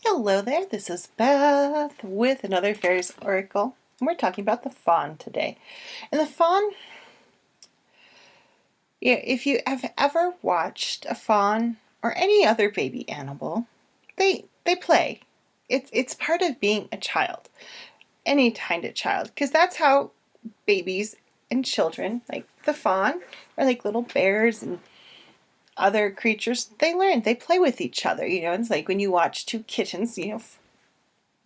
Hello there, this is Beth with another Fairies Oracle, and we're talking about the fawn today. And the fawn, yeah, if you have ever watched a fawn or any other baby animal, they play. It's part of being a child, any kind of child, because that's how babies and children, like the fawn, are like little bears and other creatures. They learn, they play with each other. It's like when you watch two kittens,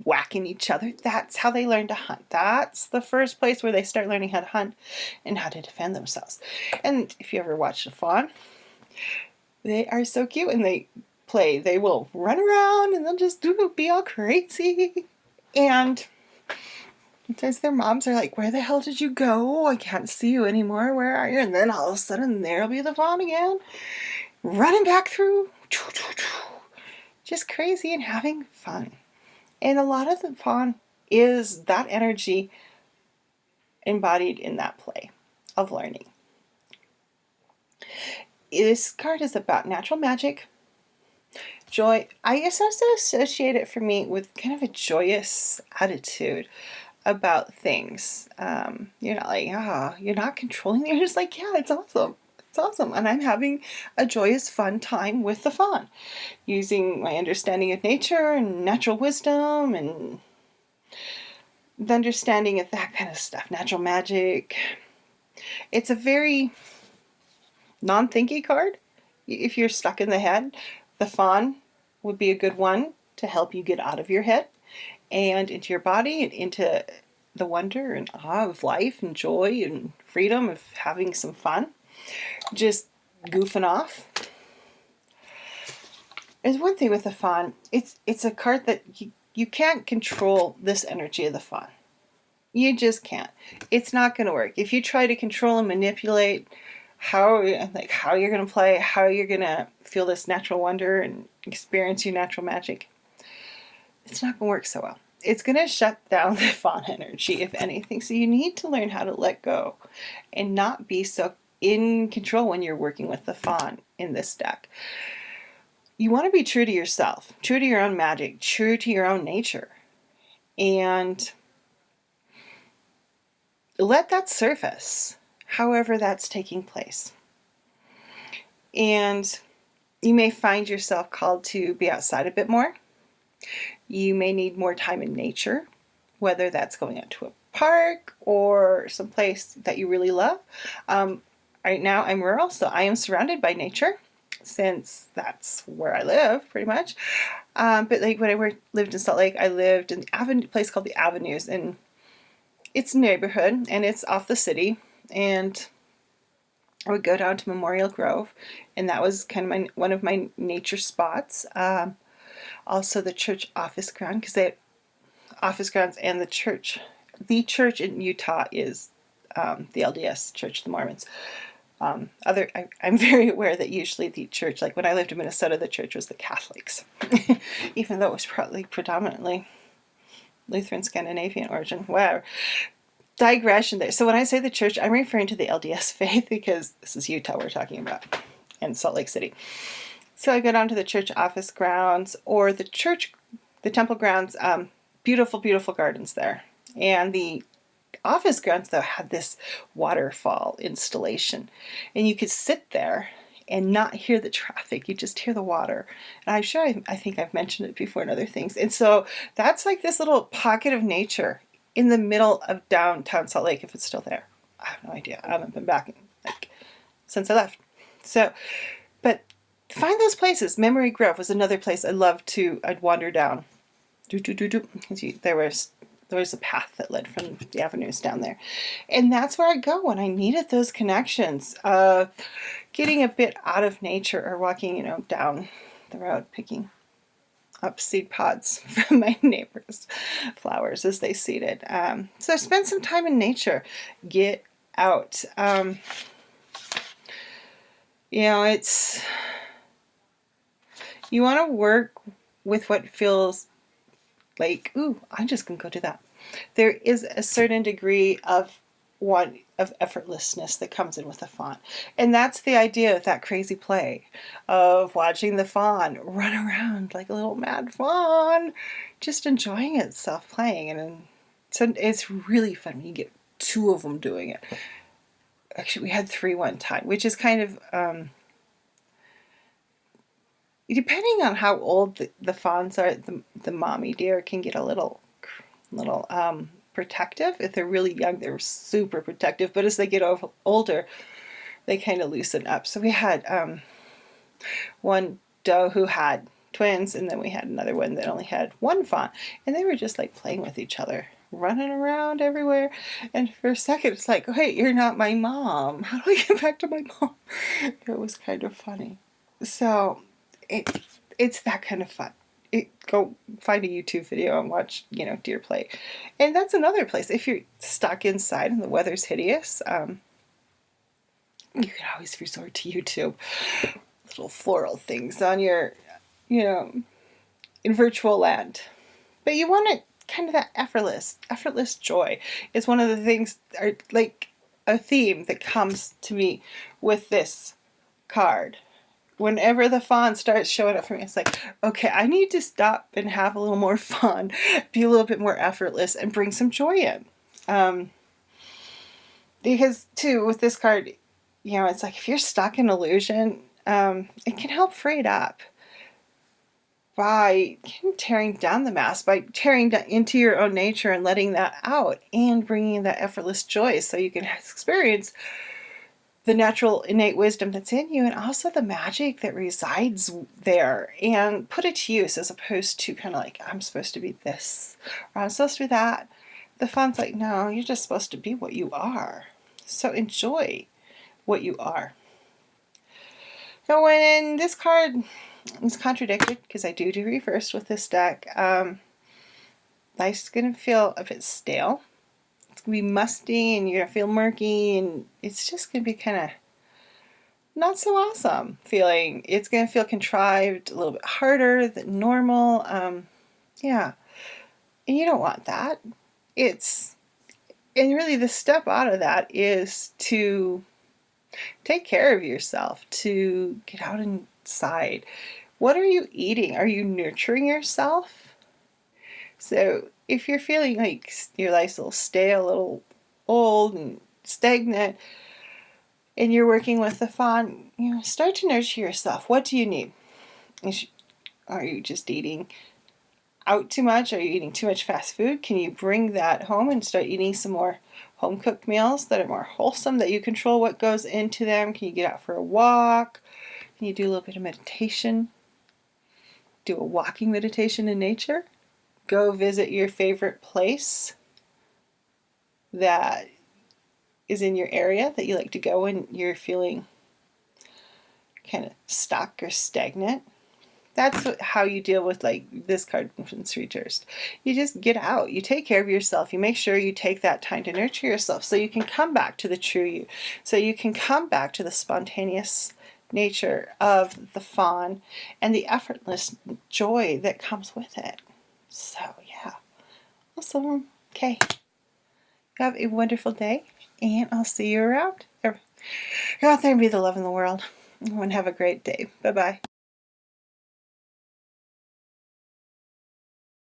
whacking each other. That's how they learn to hunt. That's the first place where they start learning how to hunt and how to defend themselves. And if you ever watch a fawn, they are so cute and they play. They will run around and they'll just be all crazy. And sometimes their moms are like, "Where the hell did you go? I can't see you anymore. Where are you?" And then all of a sudden there'll be the fawn again, running back through, just crazy and having fun. And a lot of the fawn is that energy embodied in that play of learning. This card is about natural magic, joy. I also associate it for me with kind of a joyous attitude about things. You're not like, you're not controlling. You're just like, yeah, it's awesome. It's awesome. And I'm having a joyous, fun time with the fawn, using my understanding of nature and natural wisdom and the understanding of that kind of stuff, natural magic. It's a very non-thinky card. If you're stuck in the head, the fawn would be a good one to help you get out of your head and into your body and into the wonder and awe of life and joy and freedom of having some fun, just goofing off. There's one thing with the fawn. It's a card that you can't control this energy of the fawn. You just can't. It's not going to work. If you try to control and manipulate how you're going to play, how you're going to feel this natural wonder and experience your natural magic, it's not going to work so well. It's going to shut down the fawn energy, if anything. So you need to learn how to let go and not be so in control when you're working with the fawn in this deck. You want to be true to yourself, true to your own magic, true to your own nature, and let that surface, however that's taking place. And you may find yourself called to be outside a bit more. You may need more time in nature, whether that's going out to a park or someplace that you really love. Right now I'm rural, so I am surrounded by nature, since that's where I live pretty much. But like when I lived in Salt Lake, I lived in a place called the Avenues, and it's a neighborhood and it's off the city. And I would go down to Memorial Grove, and that was kind of one of my nature spots. Also the church office ground, because they had office grounds, and the church. The church in Utah is the LDS Church of the Mormons. I'm very aware that usually the church, like when I lived in Minnesota, the church was the Catholics, even though it was probably predominantly Lutheran Scandinavian origin. Whatever. Digression there. So when I say the church, I'm referring to the LDS faith, because this is Utah we're talking about, and Salt Lake City. So I go down to the church office grounds or the temple grounds. Beautiful, beautiful gardens there. And the office grounds, though, had this waterfall installation. And you could sit there and not hear the traffic. You just hear the water. And I'm sure I think I've mentioned it before in other things. And so that's like this little pocket of nature in the middle of downtown Salt Lake, if it's still there. I have no idea. I haven't been back since I left. So, but find those places. Memory Grove was another place I'd wander down. There was a path that led from the avenues down there. And that's where I go when I needed those connections. Getting a bit out of nature, or walking, down the road, picking up seed pods from my neighbor's flowers as they seeded. So spend some time in nature. Get out. It's, you want to work with what feels like, ooh, I'm just going to go do that. There is a certain degree of one of effortlessness that comes in with the fawn. And that's the idea of that crazy play of watching the fawn run around like a little mad fawn, just enjoying itself playing. And so it's really fun when you get two of them doing it. Actually, we had three one time, which is kind of, depending on how old the fawns are, the mommy deer can get a little protective. If they're really young, they're super protective, but as they get older, they kind of loosen up. So we had one doe who had twins, and then we had another one that only had one fawn, and they were just like playing with each other, running around everywhere. And for a second, it's like, hey, you're not my mom. How do I get back to my mom? It was kind of funny. So it's that kind of fun. Go find a YouTube video and watch, deer play. And that's another place. If you're stuck inside and the weather's hideous, you can always resort to YouTube. Little floral things on your, in virtual land. But you want it kind of that effortless joy is one of the things, like a theme that comes to me with this card. Whenever the fawn starts showing up for me, it's like, okay, I need to stop and have a little more fun, be a little bit more effortless, and bring some joy in. Because, too, with this card, it's like if you're stuck in illusion, it can help free it up by tearing down the mask, by tearing into your own nature and letting that out, and bringing that effortless joy so you can experience the natural innate wisdom that's in you, and also the magic that resides there, and put it to use, as opposed to kind of like, I'm supposed to be this, or I'm supposed to be that. The fawn's like, no, you're just supposed to be what you are. So enjoy what you are. Now, when this card is contradicted, because I do reversed with this deck, life's going to feel a bit stale. It's going to be musty, and you're going to feel murky, and it's just going to be kind of not so awesome feeling. It's going to feel contrived, a little bit harder than normal. Yeah. And you don't want that. And really the step out of that is to take care of yourself, to get out inside. What are you eating? Are you nurturing yourself? So if you're feeling like your life's a little stale, a little old and stagnant, and you're working with the fawn, start to nurture yourself. What do you need? Are you just eating out too much? Are you eating too much fast food? Can you bring that home and start eating some more home-cooked meals that are more wholesome, that you control what goes into them? Can you get out for a walk? Can you do a little bit of meditation? Do a walking meditation in nature? Go visit your favorite place that is in your area that you like to go when you're feeling kind of stuck or stagnant. That's how you deal with like this card from Reversed. You just get out. You take care of yourself. You make sure you take that time to nurture yourself so you can come back to the true you. So you can come back to the spontaneous nature of the fawn and the effortless joy that comes with it. So yeah. Awesome. Okay. Have a wonderful day, and I'll see you around. Go out there and be the love in the world. And have a great day. Bye-bye.